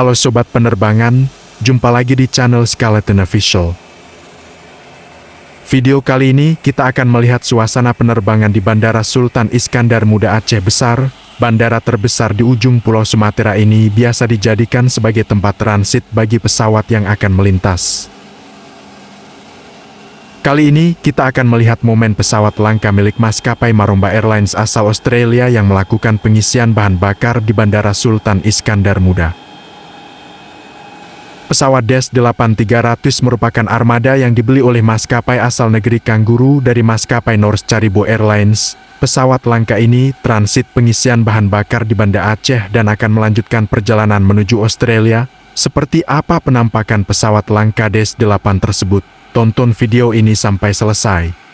Halo Sobat Penerbangan, jumpa lagi di channel Skeleton Official. Video kali ini kita akan melihat suasana penerbangan di Bandara Sultan Iskandar Muda Aceh Besar. Bandara terbesar di ujung Pulau Sumatera ini biasa dijadikan sebagai tempat transit bagi pesawat yang akan melintas. Kali ini kita akan melihat momen pesawat Langka milik maskapai Maromba Airlines asal Australia yang melakukan pengisian bahan bakar di Bandara Sultan Iskandar Muda. Pesawat Dash 8300 merupakan armada yang dibeli oleh maskapai asal negeri Kangguru dari maskapai North Caribou Airlines. Pesawat Langka ini transit pengisian bahan bakar di Banda Aceh dan akan melanjutkan perjalanan menuju Australia. Seperti apa penampakan pesawat Langka Dash 8 tersebut? Tonton video ini sampai selesai.